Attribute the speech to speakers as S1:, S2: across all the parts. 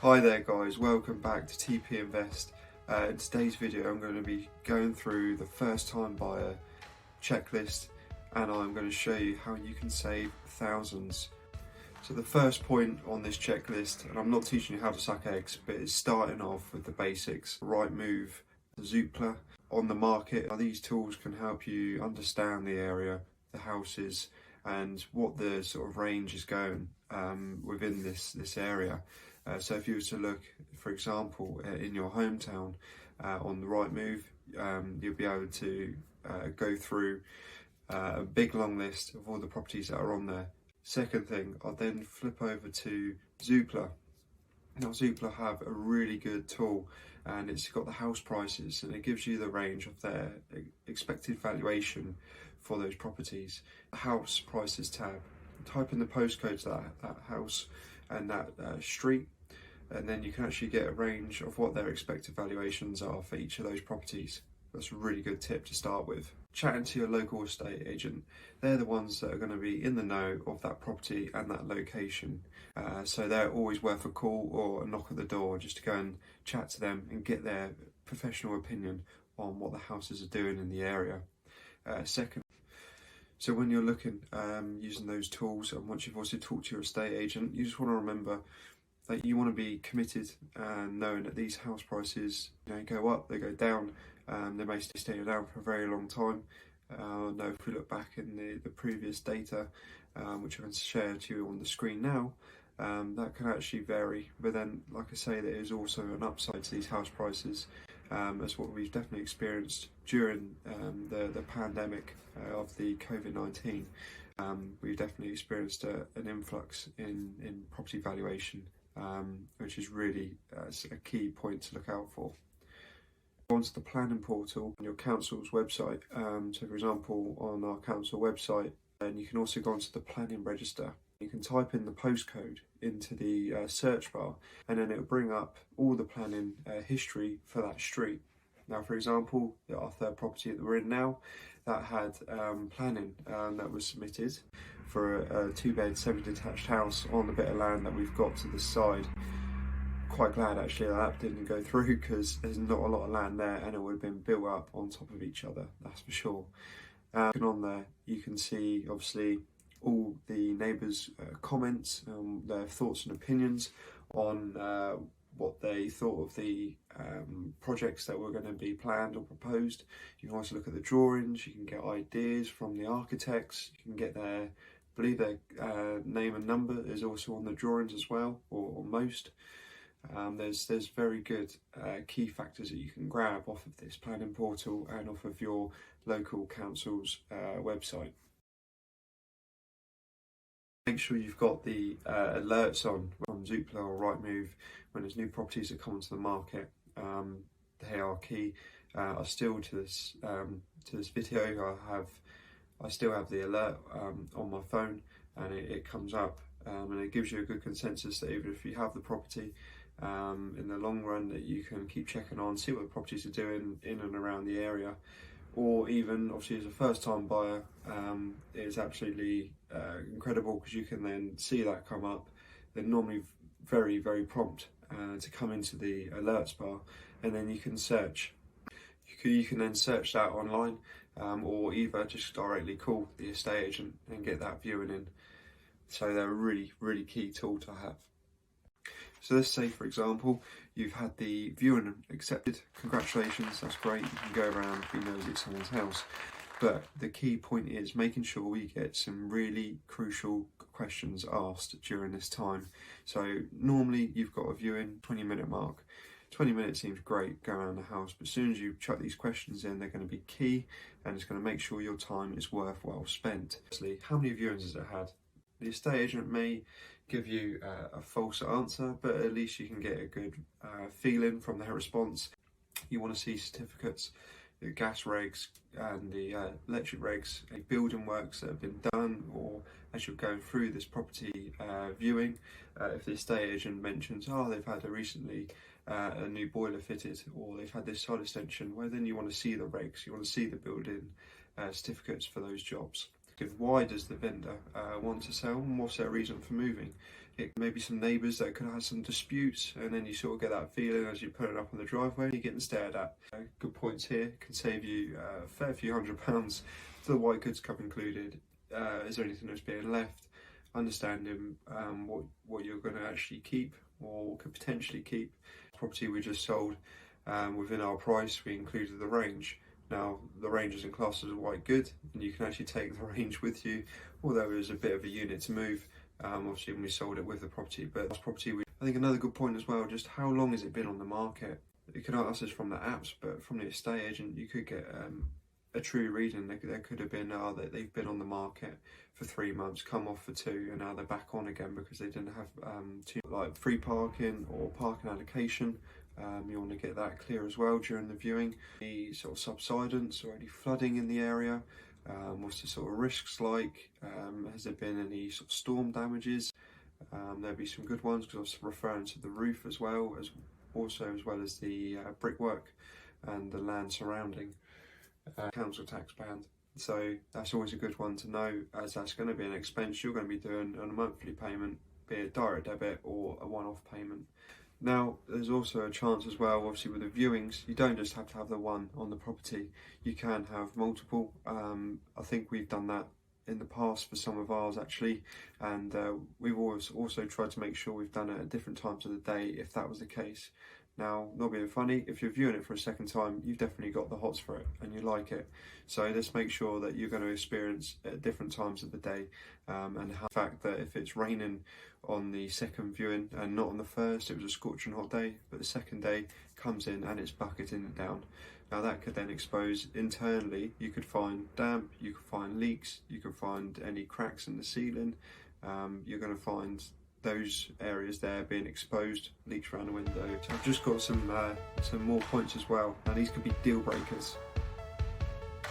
S1: Hi there guys, welcome back to TPinvest. In today's video I'm going to be going through the first time buyer checklist and I'm going to show you how you can save thousands. So the first point on this checklist, and I'm not teaching you how to suck eggs, but it's starting off with the basics. Rightmove, Zoopla, on the market. These tools can help you understand the area, the houses, and what the sort of range is going within this area. So if you were to look, for example, in your hometown on the Rightmove, you'll be able to go through a big long list of all the properties that are on there. Second thing, I'll then flip over to Zoopla. Now Zoopla have a really good tool and it's got the house prices and it gives you the range of their expected valuation for those properties. The house prices tab, type in the postcode to that house and that street, and then you can actually get a range of what their expected valuations are for each of those properties. That's a really good tip to start with. Chatting to your local estate agent, they're the ones that are going to be in the know of that property and that location. So they're always worth a call or a knock at the door just to go and chat to them and get their professional opinion on what the houses are doing in the area. Second, so when you're looking, using those tools, and once you've also talked to your estate agent, you just want to remember that you want to be committed and knowing that these house prices, go up, they go down, they may stay down for a very long time. I know if we look back in the previous data, which I can share to you on the screen now, that can actually vary. But then, like I say, there is also an upside to these house prices, as what we've definitely experienced during the pandemic of the COVID-19. We've definitely experienced an influx in property valuation, which is really a key point to look out for. Onto the planning portal on your council's website. So for example, on our council website, and you can also go onto the planning register. You can type in the postcode into the search bar and then it'll bring up all the planning history for that street. Now, for example, our third property that we're in now, that had planning that was submitted for a 2-bed semi-detached house on the bit of land that we've got to the side. Quite glad actually that didn't go through because there's not a lot of land there and it would have been built up on top of each other, that's for sure. And on there you can see obviously all the neighbours' comments, their thoughts and opinions on what they thought of the projects that were going to be planned or proposed. You can also look at the drawings, you can get ideas from the architects, you can get their, I believe their name and number is also on the drawings as well, or most. There's very good key factors that you can grab off of this planning portal and off of your local council's website. Make sure you've got the alerts on from Zoopla or Rightmove when there's new properties that come onto the market. They are key. I still to this video I still have the alert on my phone, and it comes up and it gives you a good consensus that even if you have the property, in the long run, that you can keep checking on, see what the properties are doing in and around the area. Or even obviously as a first time buyer, it's absolutely incredible because you can then see that come up. They're normally very, very prompt to come into the alerts bar, and then you can search. You can then search that online, or either just directly call the estate agent and get that viewing in. So they're a really, really key tool to have. So let's say, for example, you've had the viewing accepted. Congratulations, that's great. You can go around, be nosy at someone's house. But the key point is making sure we get some really crucial questions asked during this time. So normally you've got a viewing 20-minute mark. 20 minutes seems great, go around the house, but as soon as you chuck these questions in, they're going to be key and it's going to make sure your time is worthwhile spent. Firstly, how many viewings has it had? The estate agent may give you a false answer, but at least you can get a good feeling from their response. You want to see certificates, the gas regs and the electric regs, building works that have been done, or as you're going through this property viewing, if the estate agent mentions, they've had recently a new boiler fitted, or they've had this side extension, well then you want to see the regs, you want to see the building certificates for those jobs. Why does the vendor want to sell, and what's their reason for moving? It may be some neighbours that could have had some disputes, and then you sort of get that feeling as you put it up on the driveway, you're getting stared at. Good points here, can save you a fair few £100s to the white goods cup included. Is there anything that's being left? Understanding what you're going to actually keep or could potentially keep. Property we just sold, within our price we included the range. Now the range isn't classed as a white good, and you can actually take the range with you, although it was a bit of a unit to move, obviously when we sold it with the property. But this property, I think another good point as well, just how long has it been on the market? You can ask this from the apps, but from the estate agent you could get a true reading. There could have been that they've been on the market for 3 months, come off for 2, and now they're back on again because they didn't have free parking or parking allocation. You want to get that clear as well during the viewing. Any sort of subsidence or any flooding in the area? What's the sort of risks like? Has there been any sort of storm damages? There'll be some good ones because I was referring to the roof as well as the brickwork and the land surrounding. Council tax band. So that's always a good one to know, as that's going to be an expense you're going to be doing on a monthly payment, be it direct debit or a one-off payment. Now there's also a chance as well, obviously with the viewings, you don't just have to have the one on the property, you can have multiple. I think we've done that in the past for some of ours actually, and we've always also tried to make sure we've done it at different times of the day if that was the case. Now, not being funny, if you're viewing it for a second time, you've definitely got the hots for it and you like it. So let's make sure that you're going to experience at different times of the day, and the fact that if it's raining on the second viewing and not on the first, it was a scorching hot day, but the second day comes in and it's bucketing it down. Now that could then expose internally, you could find damp, you could find leaks, you could find any cracks in the ceiling. You're going to find those areas there being exposed, leaks around the window. So I've just got some more points as well. Now these could be deal breakers.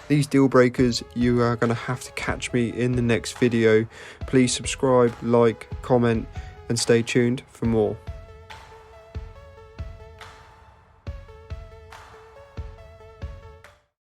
S1: These deal breakers, you are going to have to catch me in the next video. Please subscribe, like, comment, and stay tuned for more.